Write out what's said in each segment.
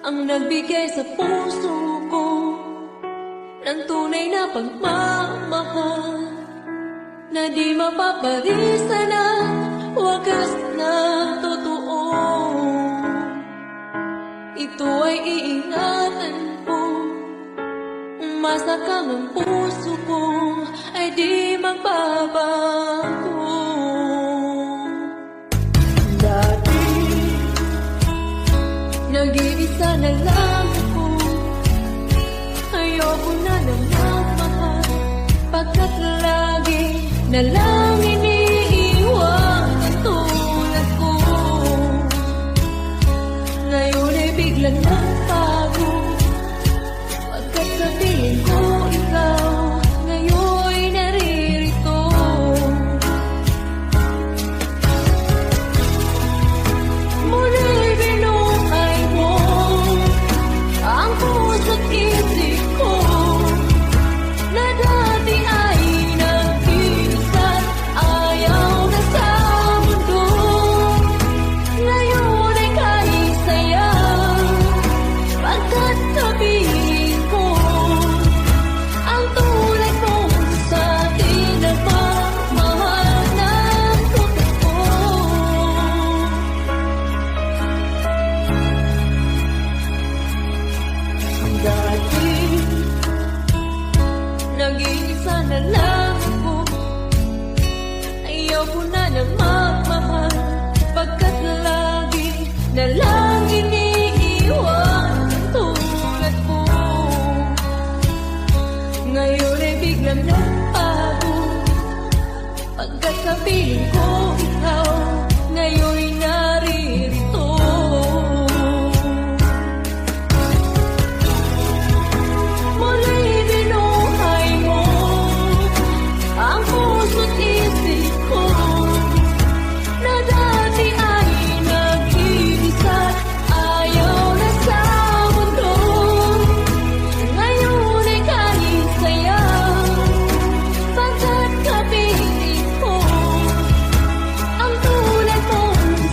ang nagbigay sa puso ko ng tunay na pagmamahal na di mapaparisan at wagas na totoo. Ito ay iingatan ko, umasa kang ang puso ko ay di magbabago. Dati nag-iisa na lang ako, ayoko na ng magmahal, pagkat lagi na lang iniiwan ang tulad ko. Ngayon ay biglang nagbago, pagkat sa piling ko ikaw ngayon naririto. Muli binuhay mo ang puso't isip ko na dati ay nag-iisa't ayaw na sa mundo. Ngayon ay kahit saya, pagkat sabihin ko ang tulad mo sa akin na pagmahal ng totoo. Dati nag-iisa na lang ako, ayaw ko na ng magmahal, pagkat lagi na lang iniiwan ang tulad ko. Ngayon ay biglang nagbago, pagkat sa piling ko ikaw ngayon naririto. Muli binuhay mo ang puso't isip ko na dati ay nag-iisa't ayaw na sa mundo. Ngayon ay kahit saya, pagkat kapiling ko ang tulad mo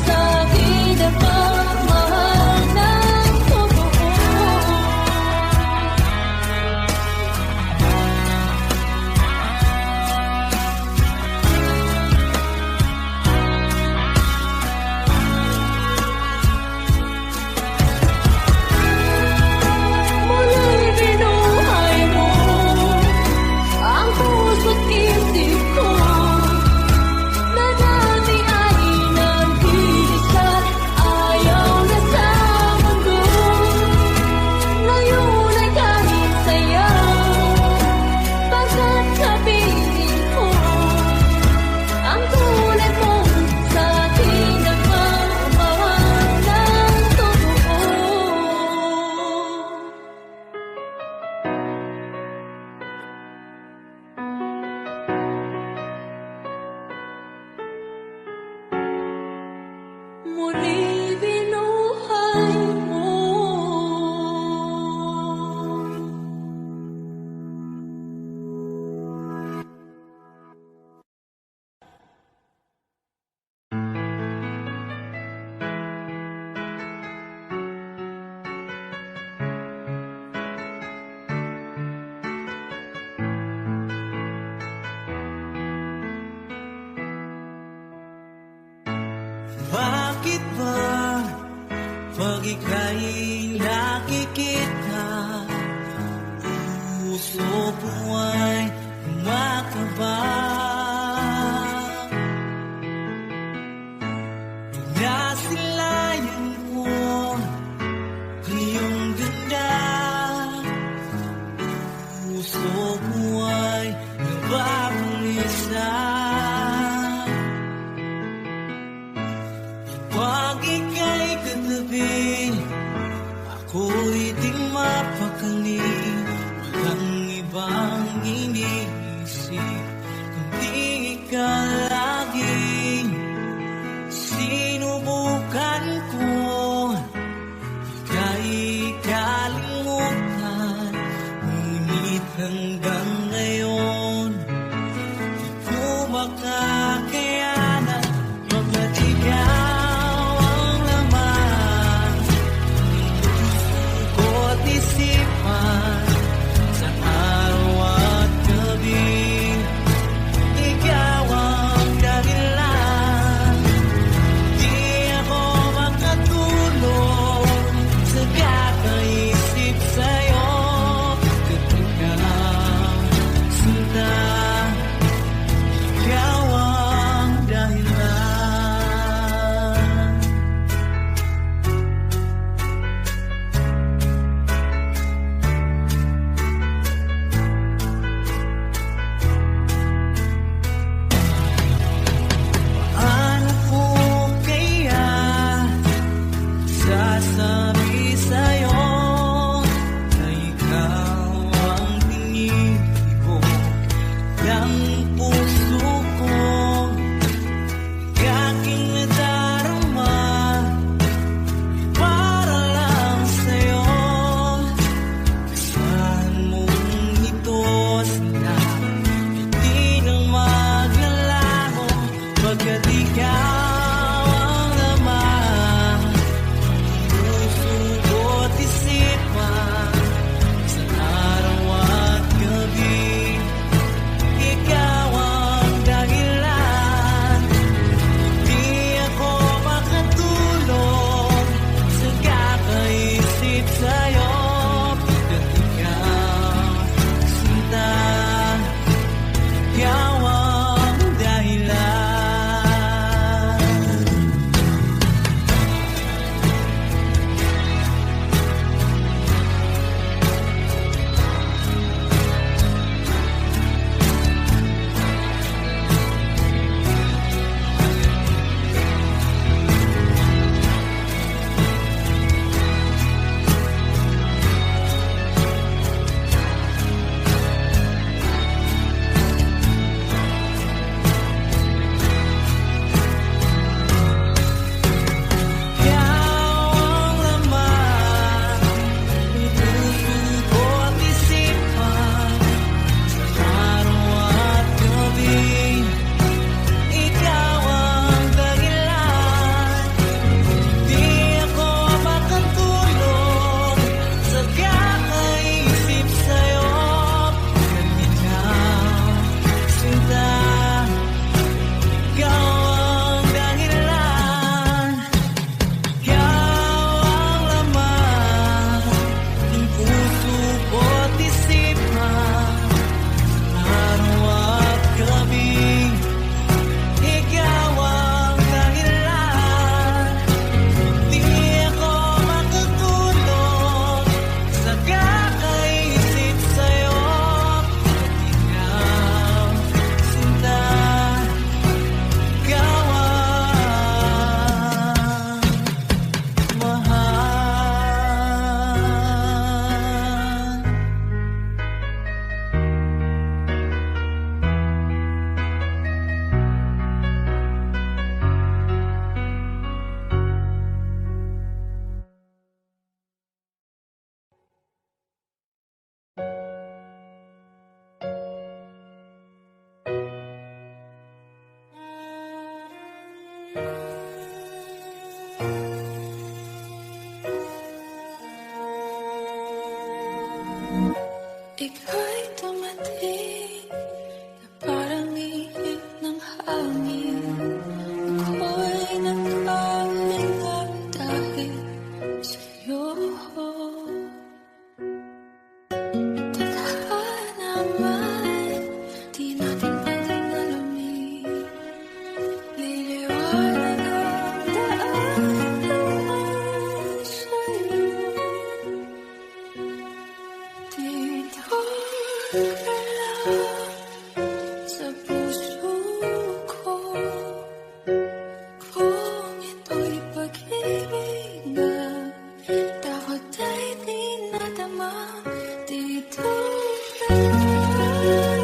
sa akin na pagmahal ng totoo. Muli binuhay mo ang puso't isip ko na dati ay nag-iisa't ayaw na sa mundo. Ngayon ay kahit saya, pagkat kapiling ko ang tulad mo sa akin na pagmamahal ng totoo. Muli binuhay mo. Bakit ba pag ika'y nakikita, puso ko ay kumakabang? Nasilayan ko ang iyong ganda, puso ko ay nababang isa. Pag ika'y katabi, ako'y di mapakali. Walang ibang iniisip, kundi ikaw lagi. Sinubukan ko, ika'y kalimutan, ngunit hanggang ngayon di ko makakayanan maglatigaw ang laman. Ika'y dumating na parang ihip ng hangin. Ako'y nakahinga dahil sa'yo. Tadhana man, di natin pwedeng alamin. Liliwanag ang daan sa'yo. Dito ka lang sa puso ko. Kung ito'y pag-ibig na takot ay di nadama. Dito ka lang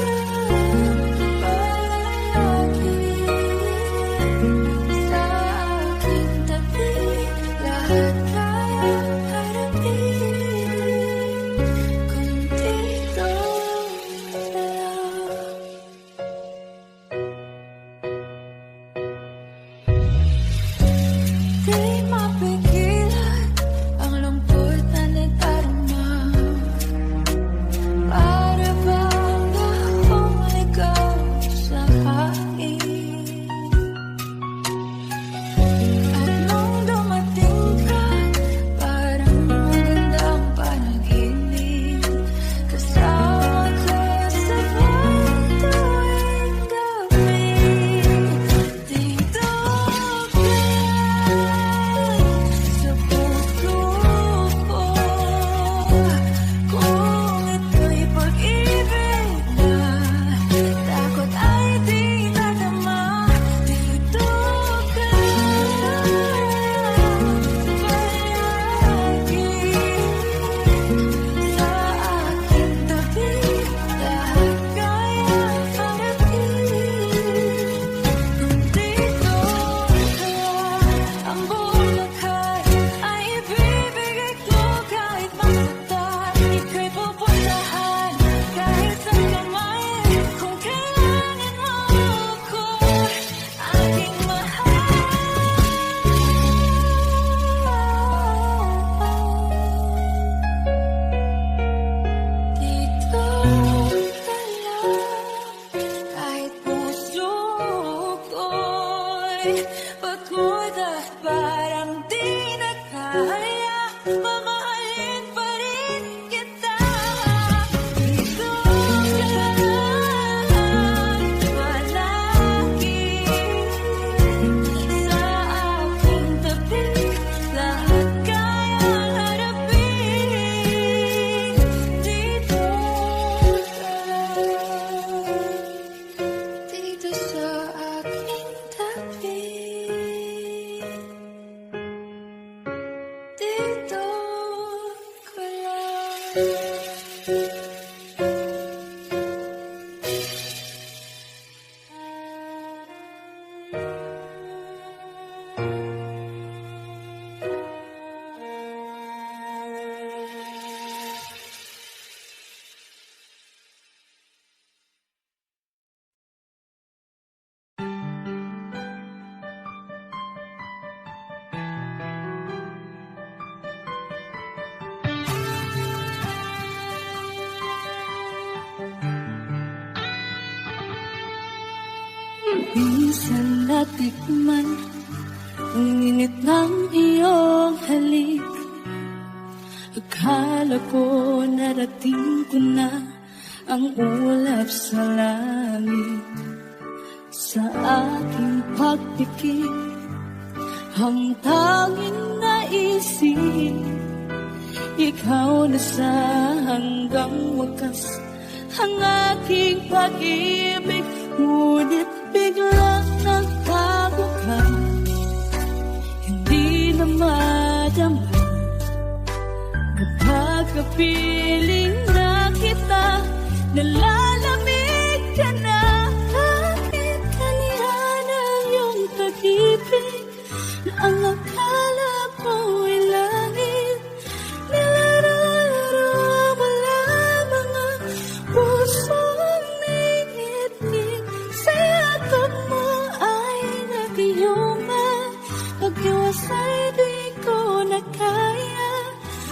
palagi sa aking tabi. Lahat kayang harapin kung dito ka lang. Di mapigilan ang lungkot na nagdarama. Para bang akong ligaw sa hangin. At nung dumating ka, parang magandang panaginip. Kasama ka sa bawat tuwing gabi. Dito ka sa puso ko. Kung ito'y pag-ibig na takot ay di nadama. Dito ka palagi sa aking tabi. Lahat kayang harapin kung dito ka. Ang buong lahat ay ibibigay ko kahit masaktan. Ika'y pupuntahan kahit saan ka man. Kung kailangan mo ako, aking mahal. Dito ka lang kahit puso ko'y pagod at parang di na kaya. Mamahalin pa rin kita. Dito ka lang palagi sa aking tabi. Lahat kayang harapin. Dito ka lang. Dito sa aking tabi. Dito ka lang. Minsan natikman ang init ng iyong halik. Akala ko narating ko na ang ulap sa langit. Sa aking pagpikit, ang tanging naisip, ikaw na sa hanggang wakas ang aking pag-ibig. Ngunit biglang nagtago ka, hindi na madama. Kapag kapiling na kita, nalalamig ka na. Bakit kanihan ang iyong pag-ibig na ang akala ko'y langit? Nilararo mo lamang ang pusong ngingit-ngit. Sa yakap mo ay nag-iuma. Pag-iwas ay di ko na kaya.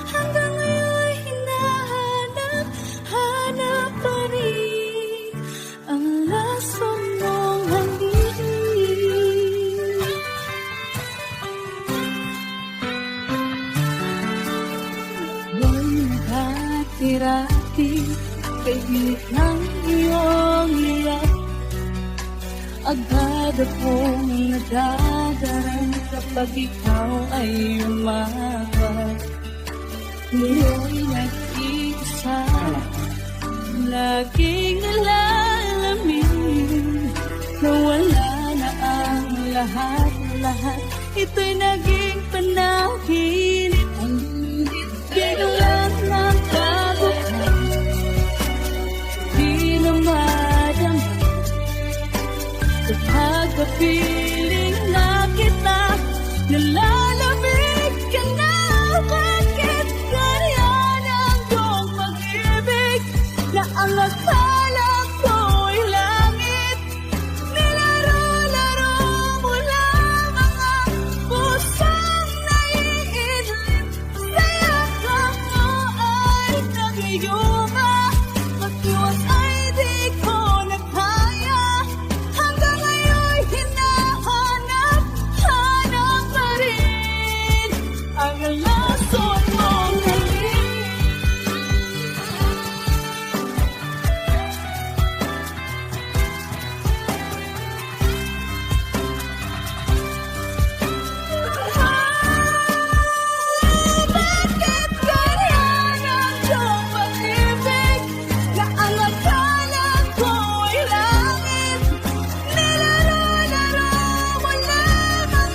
Hanggang ngayon hinahanap dati, kaibig ng iyong iyak. Agad akong nadadaran kapag ikaw ay umawat. Ngayon nag-iisa, laging nalalamin na wala na ang lahat-lahat. Ito'y naging panaginip, biglang ng kabuhan. Di na madama kapag kapiling na kita, nalalamig ka na. Bakit kaya ng iyong pag-ibig na ang akala ko'y langit? Nilaro-laro mo lang ang pusong naiidlip. Sa yakap mo ay nag-iuma, mag-iwas ay di ko na kaya. Hanggang ngayon'y hinahanap pa rin ang lason mong halik. Bakit ganyan ang iyong pag-ibig na ang akala ko'y langit? Nilaro-laro mo lang ang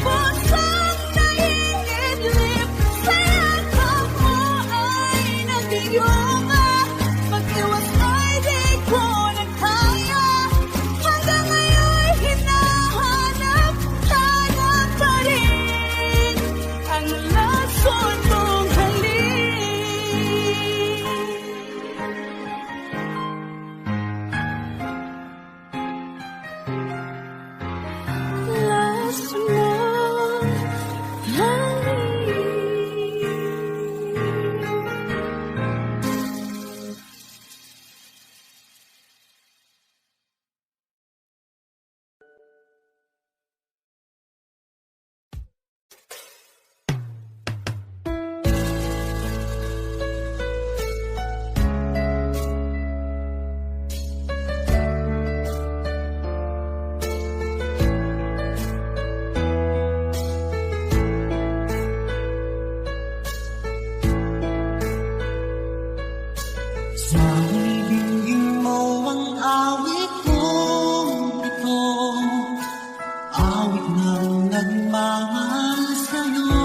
pusong naiidlip. Sa yakap mo ay nag-iuma, mag-iwas ay di ko na kaya. Hanggang ngayon'y hinahanap pa rin ang lason mong halik. Lason mong halik. Sa ibigin mo ang awit kong ito, awit ng nagmamahal sa'yo,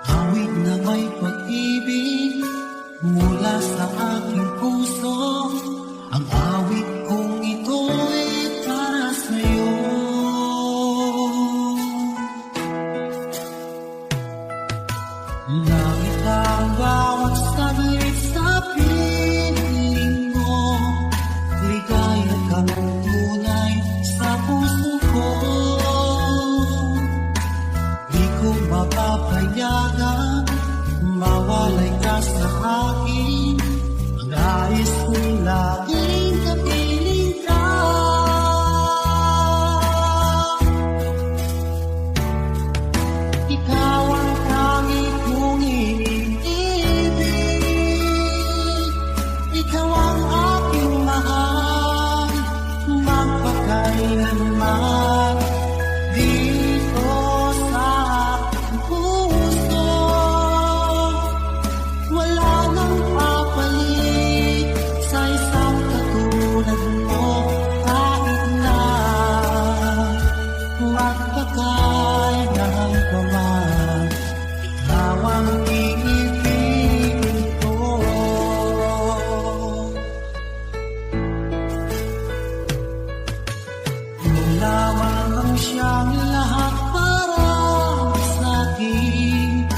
awit na may pag-ibig mula sa aking puso. Ang awit kong ito'y para sa'yo. Langit ang bawat saglit sa piling mo, ligaya kang tunay sa puso ko. Di ko mapapayagan mawalay ka sa akin. Ang nais ko'y laging kapiling ka. Ikaw ang tanging kong iniibig. Ikaw ang aking mahal, magpakailanman. Dito sa aking puso, wala nang papalit sa isang katulad mo. Kahit na magpakailan pa man, ikaw ang iibigin ko. Ikaw lamang ang siyang lahat para sa'kin.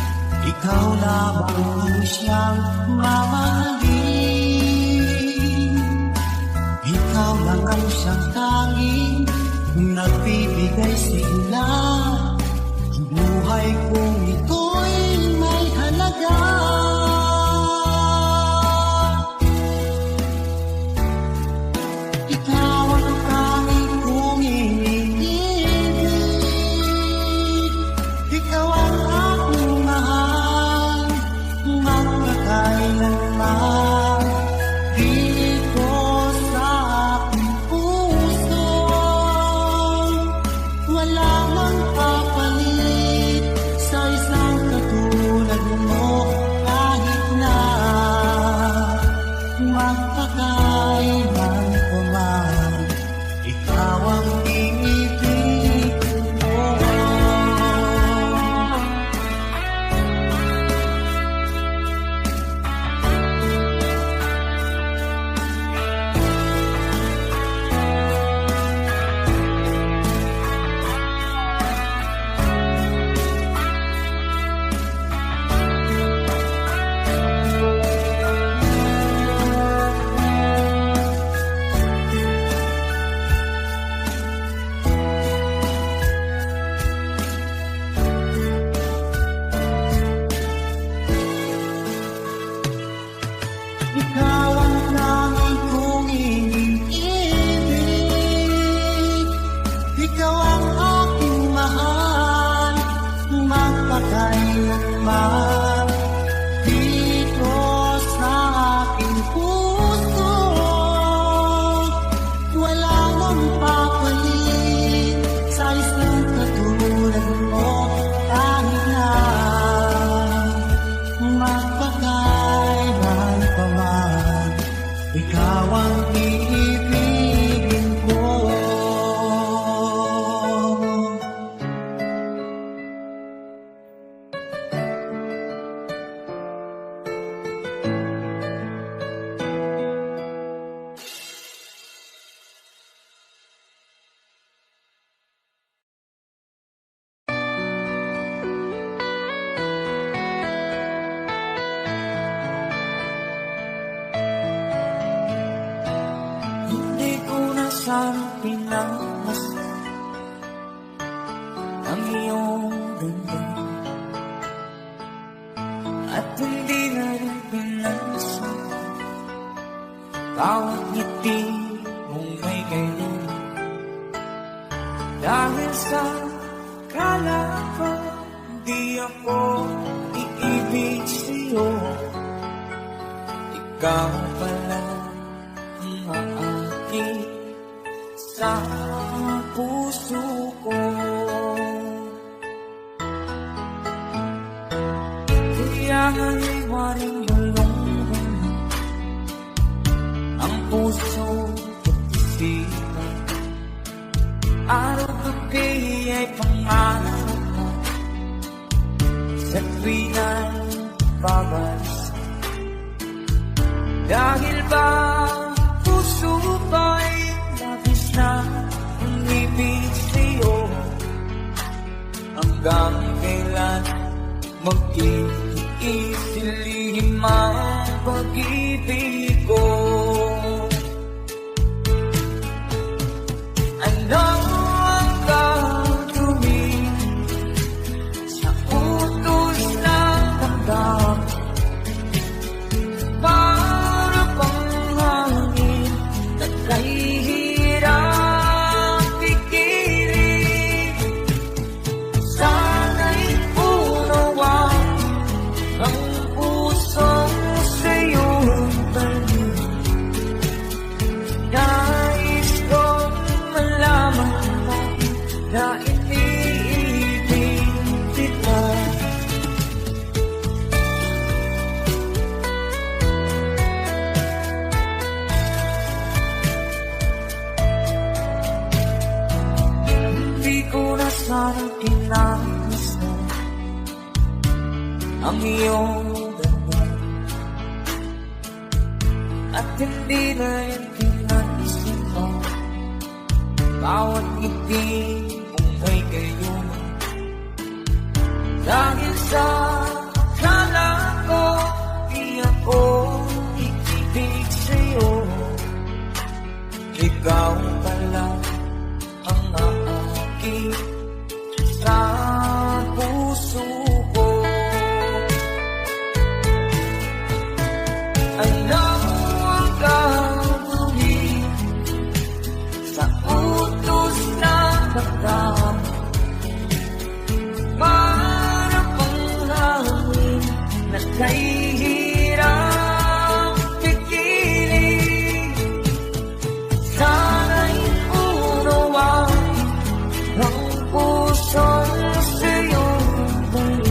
Ikaw lamang ang siyang mamahalin. Ikaw lang ang siyang tanging nagbibigay sigla. Ang buhay kong ito'y may halaga. Ikaw ang tanging kong iniibig. Ikaw ang aking mahal, man dito sa aking puso. Wala nang papalit sa isang katulad mo. Kahit na magpakailan pa man, ikaw ang iibigin ko. Hindi ko na sana pinagmasdan ang iyong ganda, at hindi na rin pinansin bawat ngiti mong may ganyan. Dahil sa kala ko di ako iibig sa'yo, ikaw pala ang aakit sa puso ko. Kaya nga'y waring balong ang puso at isipan. Araw-gabi ay pangarap mo sa tuwing ay babalik. Dahil ba puso ko'y labis na umibig sa'yo, hanggang kailan mag-iisilihim ang pag-ibig ko. Ano ang gagawin sa utos ng damdamin? Para bang hangin na kahihirap pigilan? Sana'y unawan ang pusong sa'yo'y balik. Nais kong malaman mo na iniibig kita. Hindi ko na sana pinagmasdan ang iyong ganda, at hindi na rin pinansin mo bawat ngiti mong may gayuma. Dahil sa akala ko di ako iibig sa'yo, ikaw pala ang aakit sa puso ko. Ano ang gagawin sa utos ng damdamin? Para bang hangin na kahihirap pigilan? Sana'y unawan ang pusong sa'yo'y balik.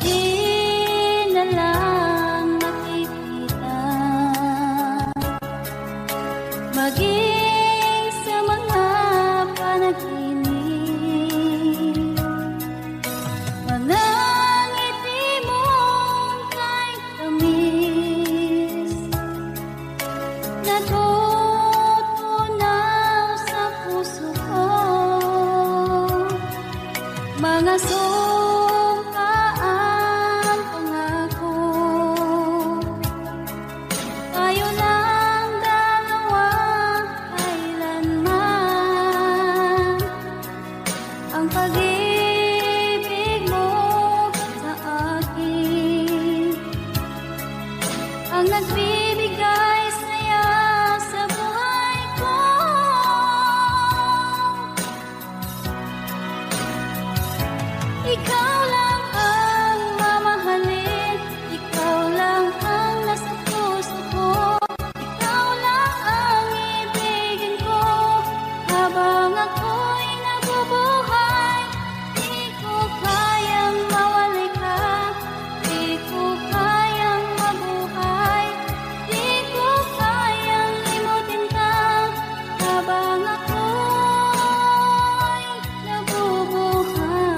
di na lang nakikita. Maging sa mga panaginip, mga ngiti mong kay tamis, natutunaw sa puso ko. Mga sumpaang pangako, tayo lang dalawa kailanman. Ang pag-ibig mo sa akin ang nagbibigay saya sa buhay ko. Ikaw lang ang mamahalin, ikaw lang ang nasa puso ko, ikaw lang ang ibigin ko habang ako'y nabubuhay. Di ko kayang mawalay ka, di ko kayang mabuhay, di ko kayang limutin ka habang ako'y nabubuhay.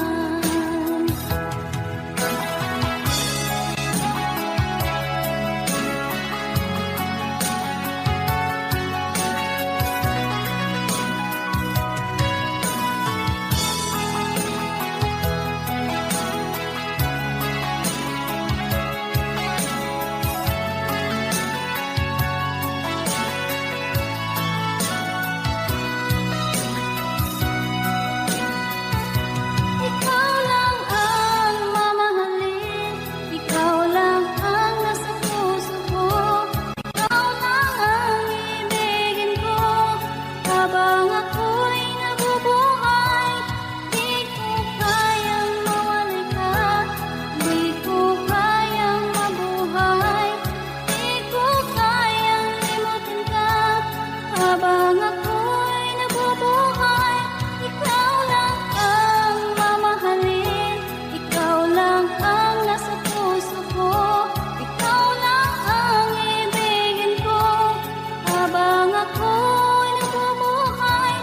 Ikaw lang ang mamahalin, ikaw lang ang nasa puso ko, ikaw lang ang ibigin ko habang ako'y nabubuhay. Di ko kayang mawalay ka, di ko kayang mabuhay, di ko kayang limutin ka habang ako'y nabubuhay. Ikaw lang ang mamahalin, ikaw lang ang nasa puso ko, ikaw lang ang ibigin ko habang ako'y nabubuhay.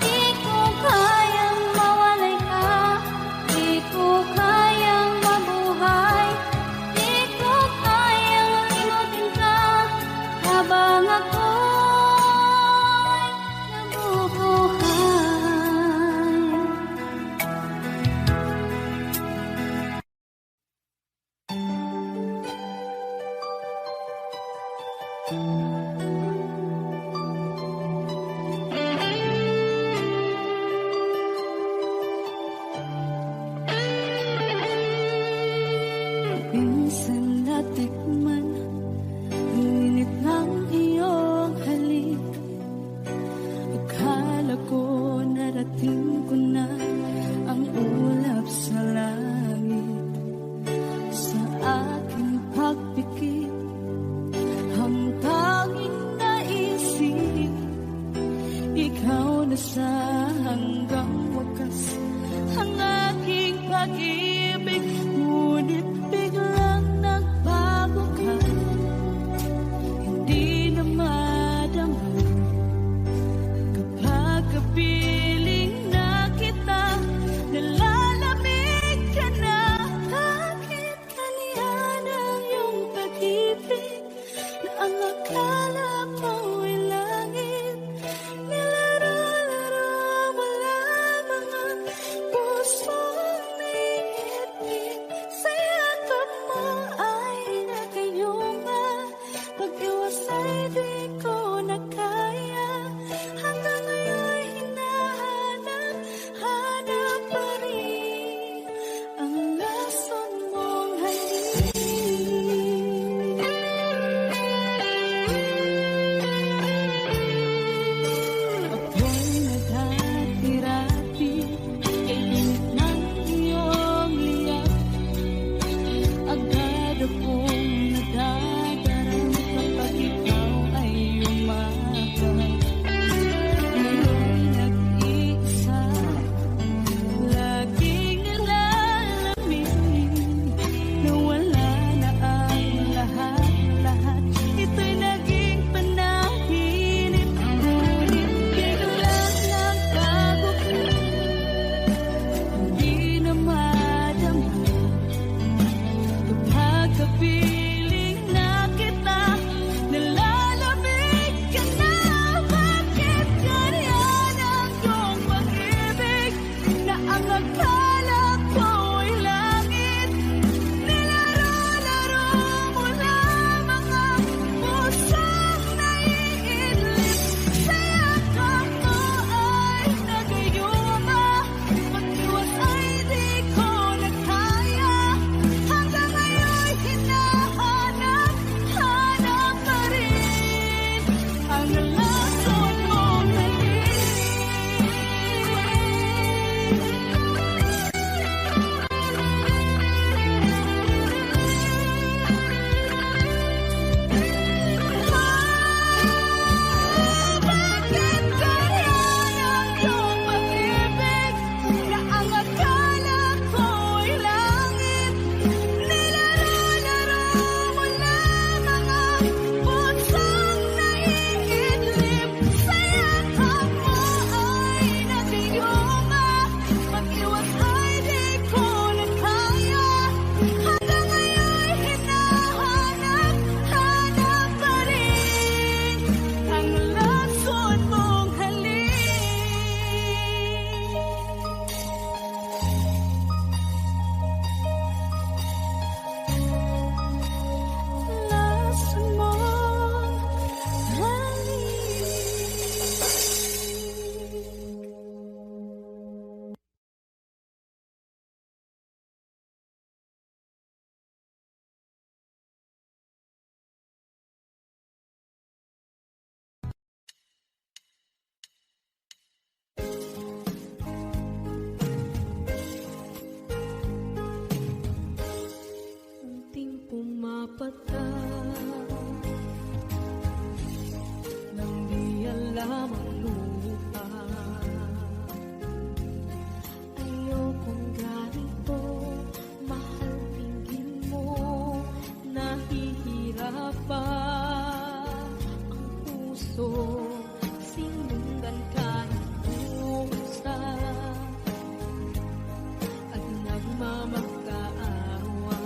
Di ko kayang mawalay ka, di ko kayang mabuhay, di ko kayang limutin ka habang ako'y nabubuhay. Minsan natikman ang init ng iyong halik. Akala ko narating ko na ang ulap sa langit. Sa aking pagpikit, ang tanging naisip, ikaw na sa hanggang wakas ang aking pag-ibig. Ngunit biglang nagbago ka, hindi na madama kapag kapiling na puso, sinundan ka ng pusa at nagmamakaawa.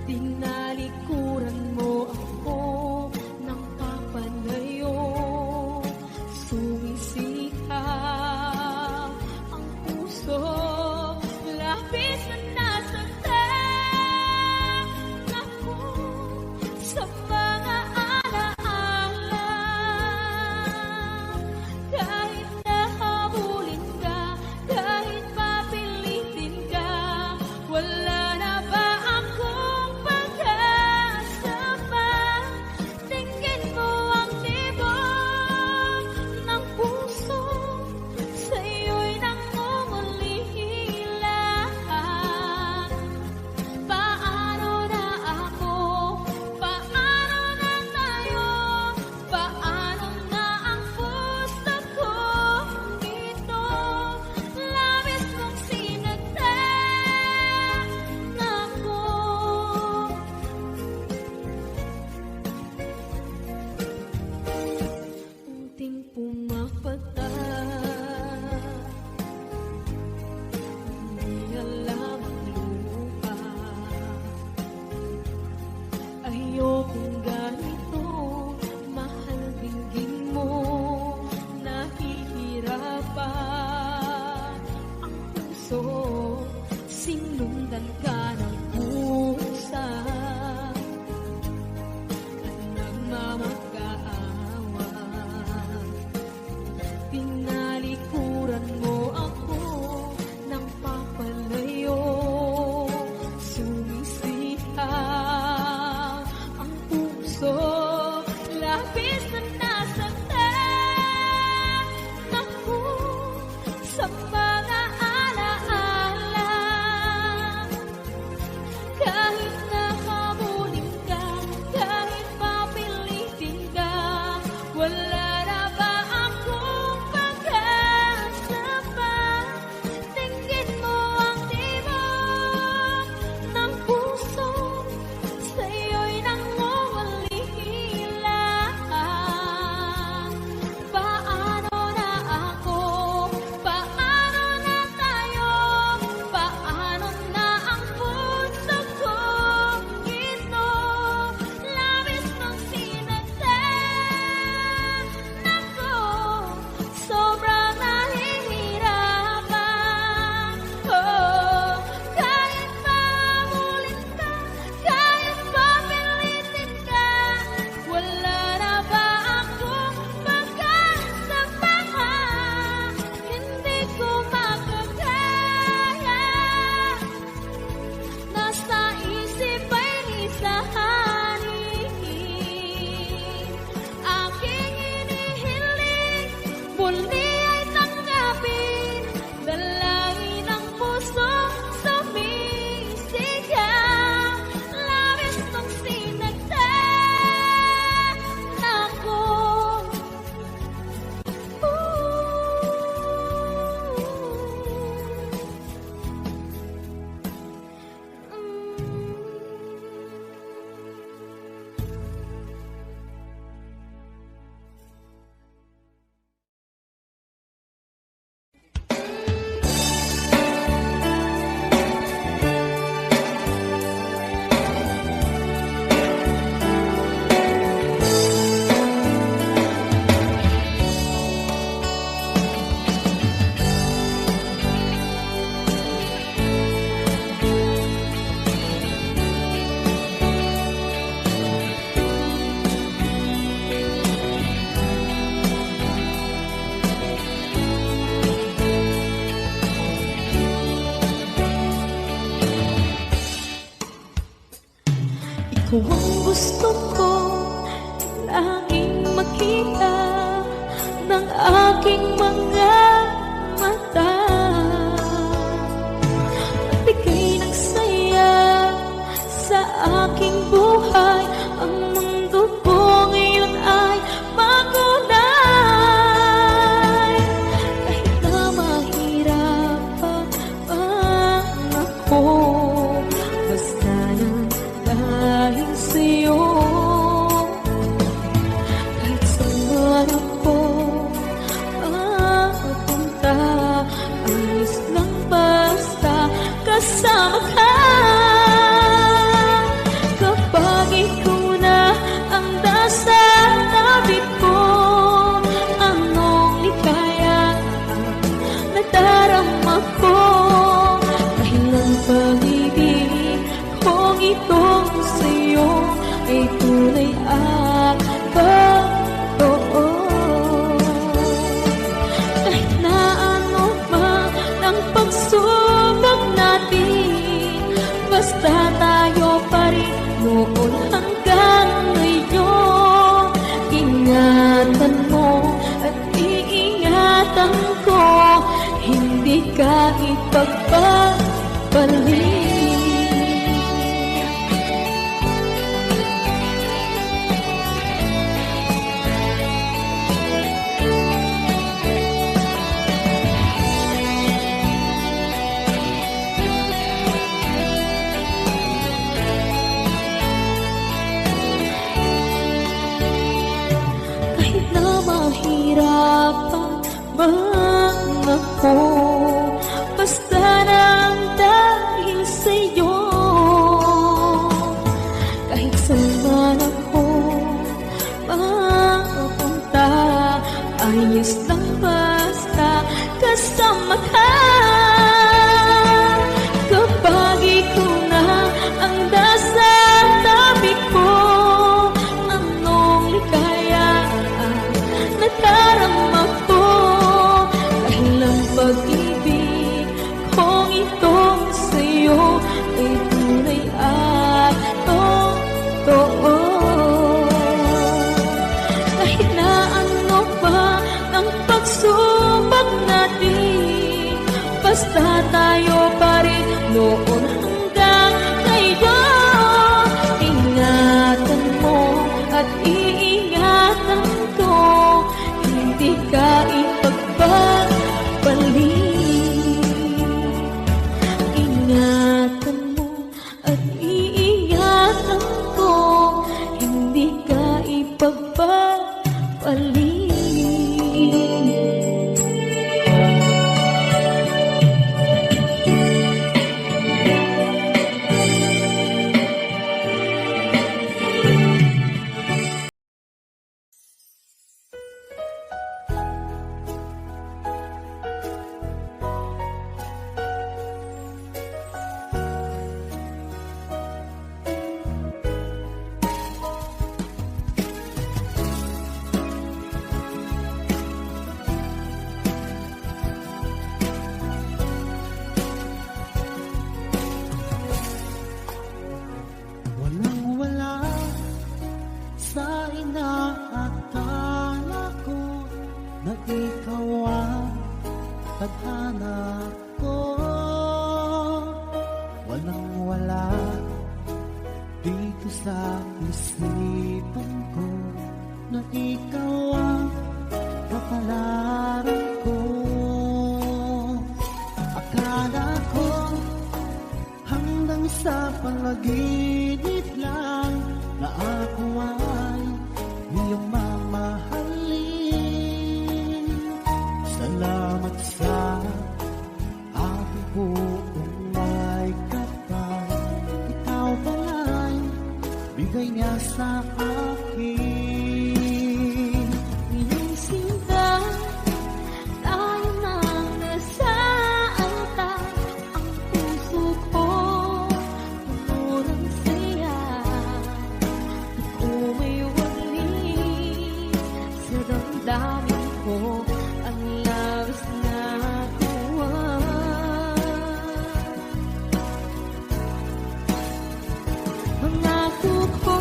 Tinalikuran mo ako ng papalayo, sumisikap ang puso, labis na nasasaktan ako sa mga alaala. Kahit nahabulin ka, kahit papilitin ka, wala na ba akong pag-asa pa? Tingin mo ang tibok ng puso, sa'yo'y nangungulila. Paano na ako? Paano na tayo? Paano na ang puso ko ito? Labis mong sinaktan ako. Unting pumapata, hindi alam ang lupa. Ayokong ganito, mahal dinggin mo, nahihirapan ang puso, sinundan ka ng pusa at nagmamakaawa. Tinalikuran mo ako ng papalayo, sumisihap ang puso, labis na nasaktan ako sa mga alaala. Kahit nahabulin ka, kahit papilitin ka, wala na ba akong pag-asa pa? Tingin mo ang tibok ng puso, sa'yo'y nangungulila. Paano na ako? Paano na tayo? Paano na ang puso ko ito? Labis mong sinaktan ako, sobrang nahihirapan. Oh, kahit mamulit ka, kahit papilitin ka, wala na ba akong pag-asa pa? Hindi ko makakaya, nasa isip ay lisahanin. Aking inihiling, muli ay tanggapin, dalangin ang puso, sumisigaw. Labis mong sinaktan ako. Ikaw ang gusto ko laging makita ng aking mga mata. At ika'y nagsaya sa aking buhay. Ang mundo ko ngayon ay makulay. Kahit na mahirapan ako, basta lang dahil sa'yo. ay tunay at totoo. Kahit na ano man ang pagsubok natin, basta tayo pa rin noon hanggang ngayon. Ingatan mo at iingatan ko, hindi ka ipagpapalik. Kahit na mahirapan man ako, basta lang dahil sa'yo. Kahit saan man ako mapunta, ayos lang basta kasama ka. Kapag ikaw na ang nasa tabi ko, anong likaya ang nadarama ko. Dahil ang pag-ibig kong itong sa'yo ay tunay at totoo. Kahit na ano pa ang pagsubok natin, basta tayo pa rin noon hanggang ngayon. Ingatan mo at iingatan ko, hindi ka ipagpapalik. Ingatan mo at iingatan ko, hindi ka ipagpapalik. Walang-wala sa inaakala ko na ikaw ang tadhana ko. Walang-wala dito sa isipan ko na ikaw ang kapalaran ko. Akala ko hanggang sa panaginip lang na ako ay iyong mamahalin. Salamat sa aking buong may kapal. Ikaw pala'y bigay niya sa akin. Ngayong sinta, tayo nang nasaanta. Ang puso ko puno ng saya. Ako may walis sa damdamin ko, ang labis na tuwa. Pangako ko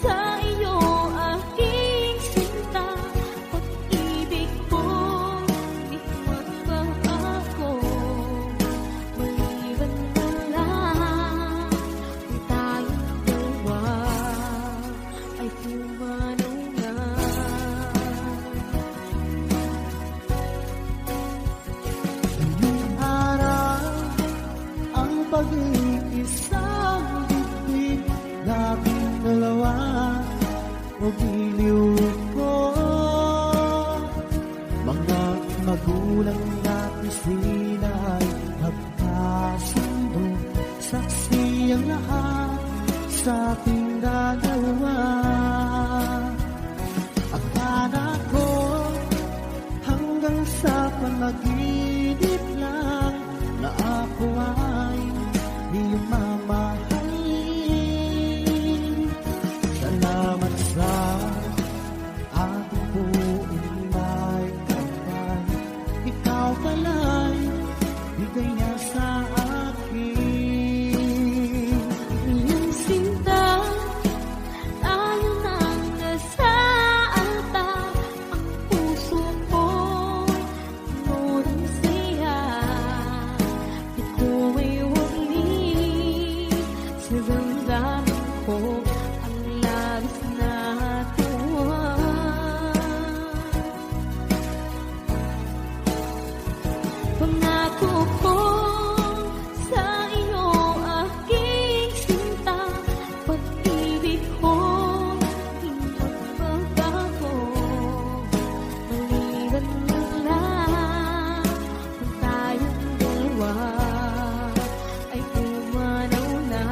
sa iyo, aking sinta, pag-ibig ko di magbabago. Maliban na lang kung tayong dalawa ay pumanaw na. Ngayong araw ang pag-iisang bibig, labing dalawa o giliw ko. Mga magulang natin sila ay magkasundo, saksi ang lahat sa ating dalawa. Akala ko hanggang sa panaginip lang na ako ay iyong mamahalin. sa damdamin ko ang labis na tuwa. Pangako ko sa iyo aking sinta, pag-ibig ko di magbabago. Maliban na lang kung tayong dalawa ay pumanaw na.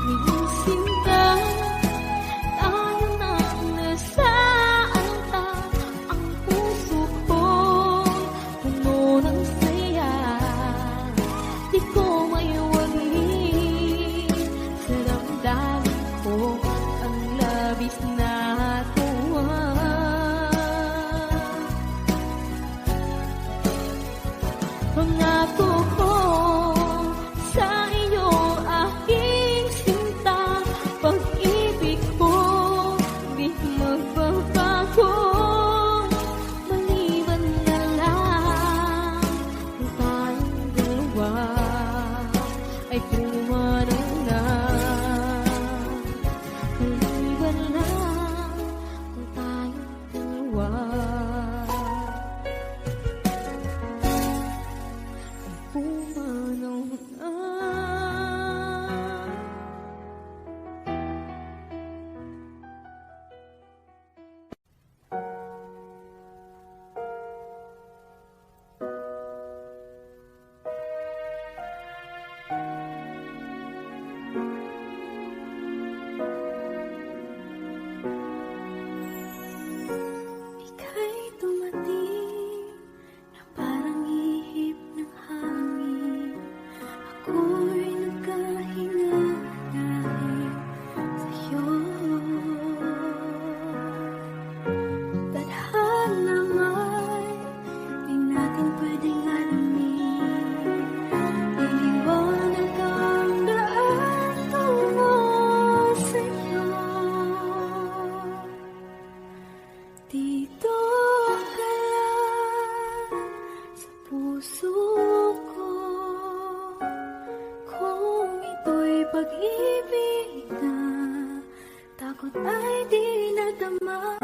Minsinta tayo nang nasaanta, ang puso ko puno ng saya. Di ko maiwalin sa damdamin ko ang labis na tuwa. Pangako ko sa iyo aking sinta, pag-ibig ko di magbabago. Maliban na lang kung tayong dalawa ay pumanaw na. Maliban na kung tayong dalawa pumanaw na. Ika'y dumating na parang ihip ng hangin. Ako'y nagkahinga dahil sa'yo. Tadhana nga'y di natin pwedeng alamin. Iniwanag ang daan tungo sa'yo. Dito ka lang sa puso ko. Kung ito'y pag-ibig na, takot ay di nadama.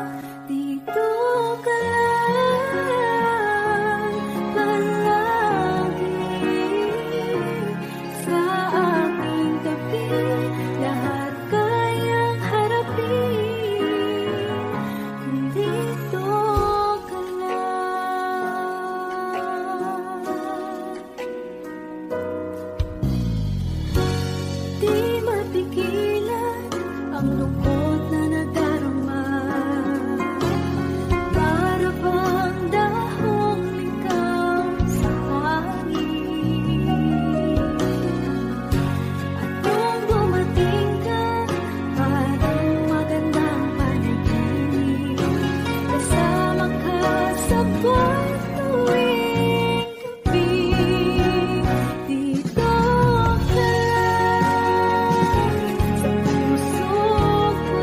Dito ka lang palagi sa aking tabi. Lahat kayang harapin kung dito ka lang. Di mapigilan ang lungkot na nadarama. Para bang dahong likaw sa hangin. At kung dumating ka, parang magandang panaginip. Kasama ka sa tuwing gabi. Dito ka lang sa puso ko.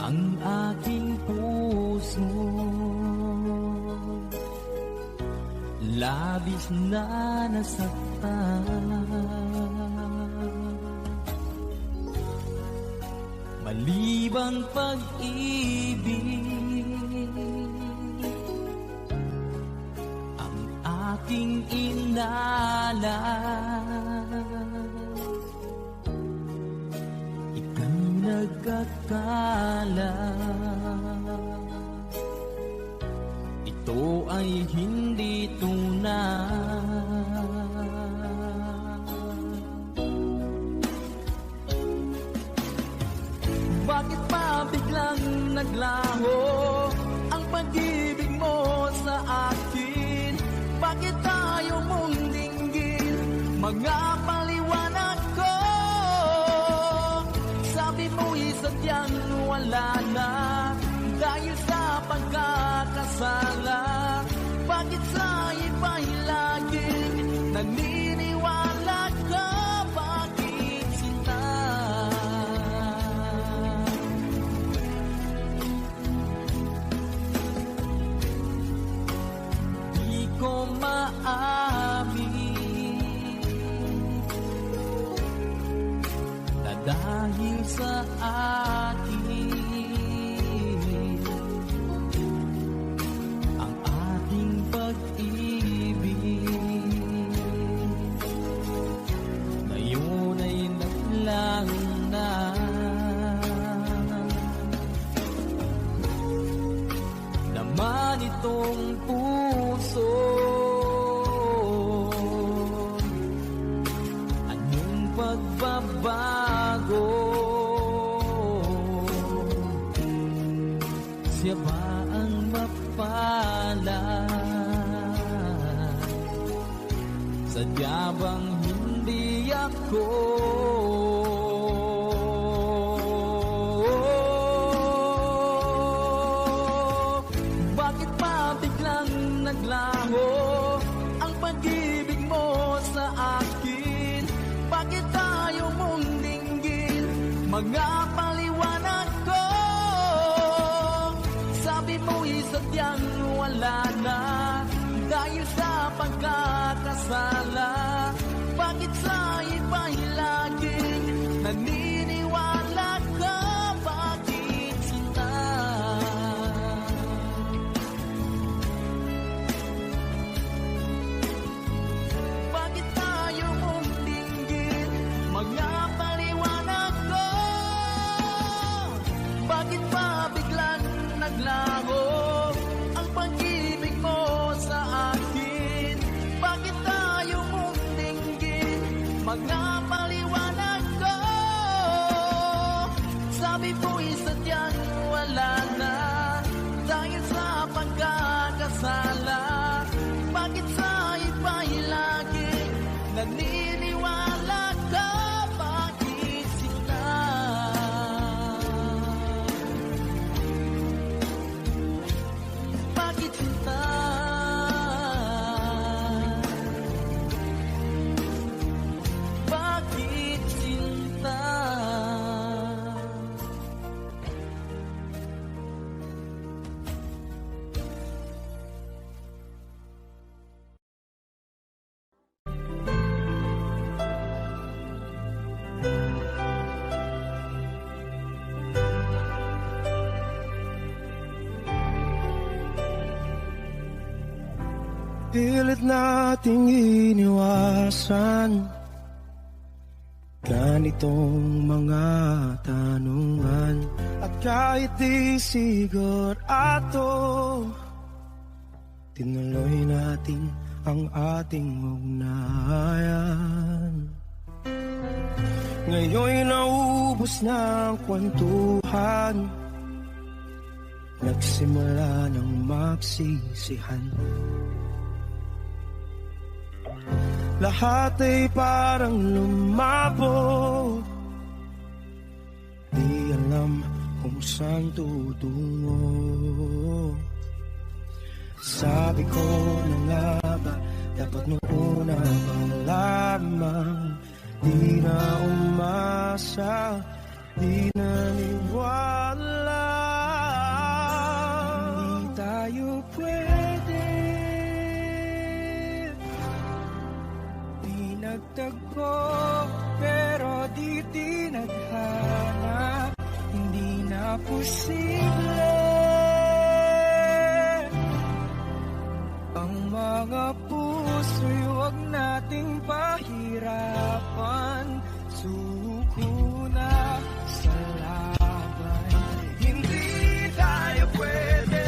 ang aking puso. Labis na nasaktan, malibang pag-ibig ang aking inalas. Ika'y nagkakala, ito ay hindi tunay. Bakit pa biglang naglaho ang pag-ibig mo sa akin? Bakit tayo mong dinggin mga paliwanag ko? Sabi mo'y sadyang wala na dahil sa pagkakasala. Bakit sa iba'y laging naniniwala ka? Bakit sinta? Di ko maamin na dahil sa akin ang ating pag-ibig ngayon ay naglang na. Naman itong puso, anong pagbabago? Siya ba ang mapalad? Sadya bang hindi ako? Bakit pa biglang naglaho ang pag-ibig mo sa akin? Bakit tayo mong dinggin mga paliwanag ko? Sabi mo'y sadyang wala na dahil sa pagkakasala. Bakit sa iba'y laging naniniwala ka? Bakit sinta? Bakit tayo mong dinggin mga paliwanag ko? Bakit pa biglang naglaho ang pag-ibig mo sa akin? Bakit tayo mong dinggin mga paliwanag ko? Sabi mo'y sadyang wala na dahil sa pagkakasala. Bakit sa iba'y laging naniniwala ka? Bakit sinta? Bakit sinta? Bakit sinta? Pilit nating iniwasan ganitong mga tanungan. At kahit di sigurado, tinuloy natin ang ating ugnayan. Ngayon'y naubos na ang kwentuhan, nagsimula ng magsisihan. Lahat ay parang lumabo, di alam kung saan tutungo. Sabi ko na nga ba, dapat nung una pa lamang, di na umasa, di naniwala. posible. Ang mga puso'y huwag nating pahirapan. Suko na sa laban, hindi tayo pwede.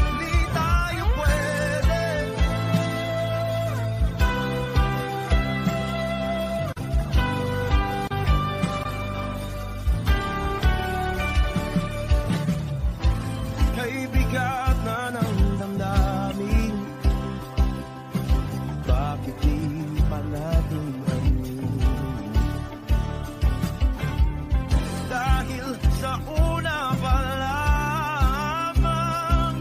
Hindi tayo pwede. Kay bigat na ng damdamin, bakit di pa natin amin? Dahil sa una pa lamang,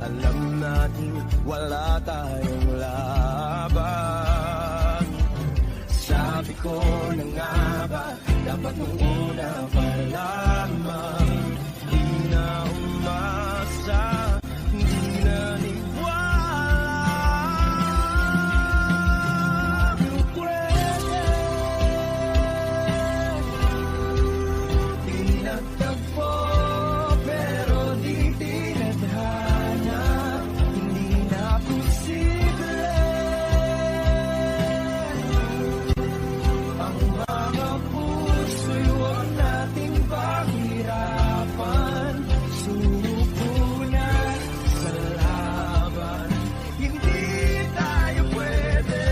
alam natin wala tayong laban. Sabi ko na nga ba, dapat nung una pa lamang, di na umasa, di na niwala. Pwede, di nagtagpo, pero di tinadhana, hindi na posible. Ang mga puso'y huwag nating pahirapan. Suko na sa laban, hindi tayo pwede.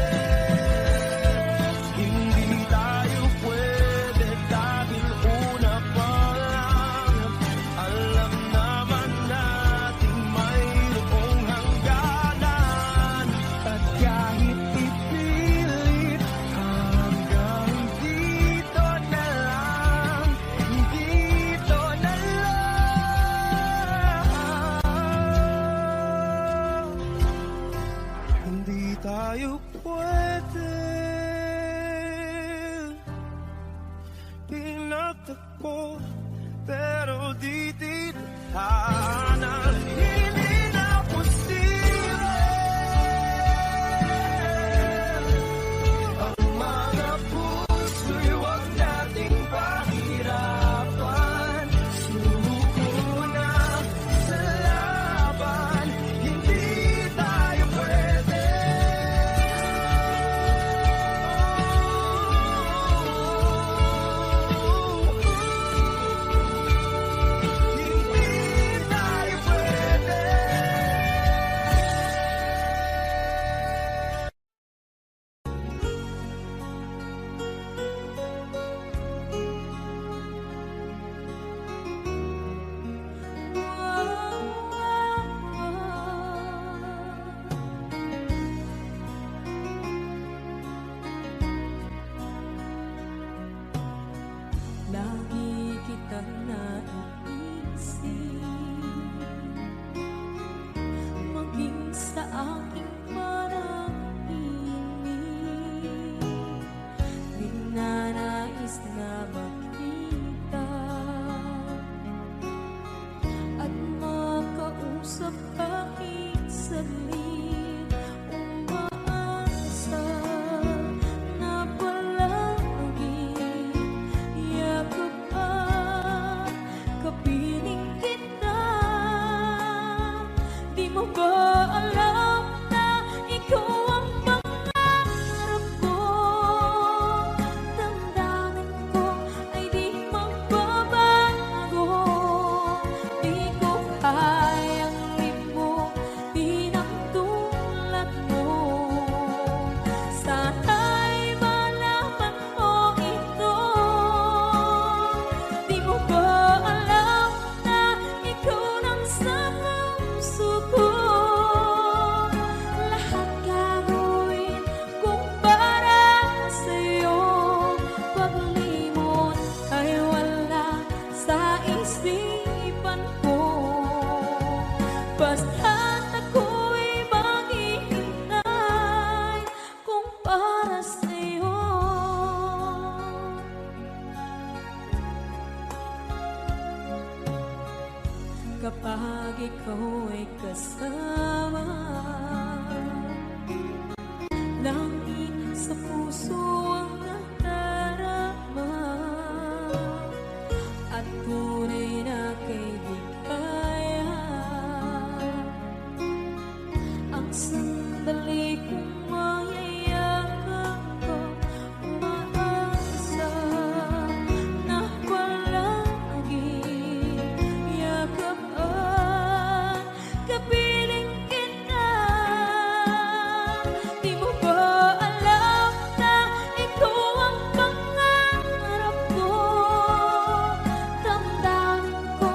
Hindi tayo pwede dahil una pa lang, alam naman natin mayroong hangganan. At kahit ipilit, hanggang dito na lang, dito na lang. Hindi tayo pwede. Pinagtagpo, pero di tinadhana, hindi na posible. Ang mga puso'y huwag nating pahirapan. Suko na sa laban, hindi tayo pwede. Hindi tayo pwede. Lagi kitang naiisip, maging sa aking parang inig. Ninanais na makita at makausap kahit saglit. Umaasa na palagi yakap at kapiling kita. Di mo ba alam na ikaw ang pangarap ko? Damdamin ko ay di magbabago. Di ko kayang limutin ang tulad mo. Sana'y malaman mo ito. Di mo ba alam na ikaw nang sa puso ko? Lahat gagawin kung para sa'yo. Paglimot ay wala sa isipan ko. Basta't ako'y maghihintay kung para sa'yo. Kapag ikaw ay kasama, sandali kong mayayakap ka, umaasa na palagi yakap at kapiling kita. Di mo ba alam na ito ang pangarap ko? Damdamin ko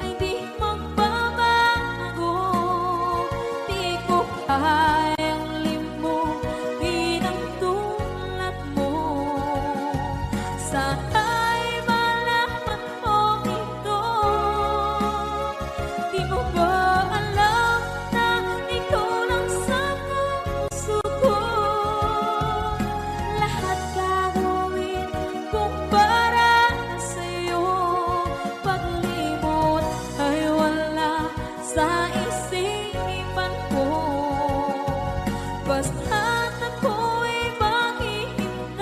ay di magbabago. Di ko kayang limutin ang tulad mo. Sana'y malaman mo ito. Di mo ba alam na ikaw lang sa puso ko? Lahat gagawin kung para sa'yo. Paglimot ay wala sa isipan ko. Basta't ako'y maghihintay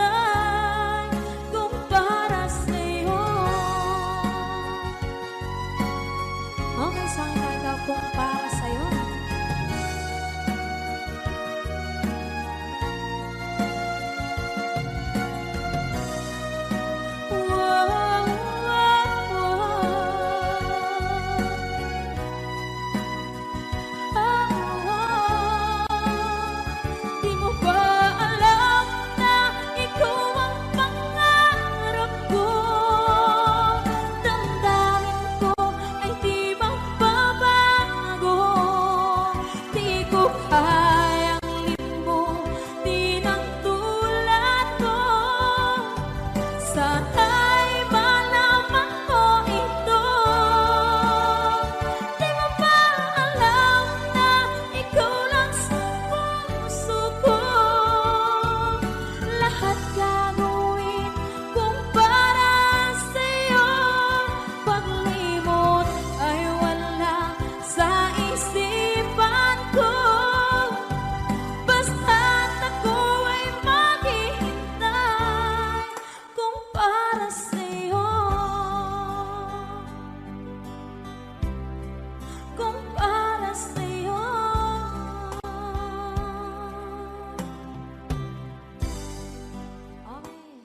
kung para sa'yo. Okay, saan ka kung para sa'yo? Wow, wow, Di mo ba alam na ikaw ang pangarap ko? Damdamin ko ay di magbabago. Di ko kayang limutin ang tulad ko. Sana'y malaman mo ito. Di mo ba alam na ikaw lang sa puso ko? Lahat gagawin kung para sa'yo. Paglimot ay wala sa isipan ko. Basta't ako ay maghihintay kung para sa'yo. Kung para sa'yo. Okay.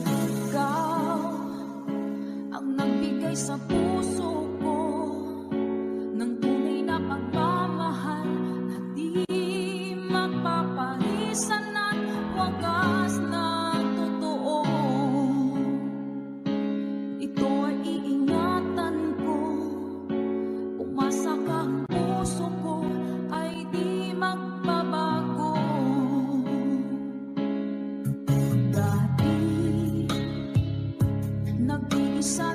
Ikaw ang nagbigay sa puso ko ng tunay na pagmamahal na di mapapalisan at wagas na totoo. Ito ay iingatan ko, umasa ka ang puso ko ay di magbabago. Dati nag-iisa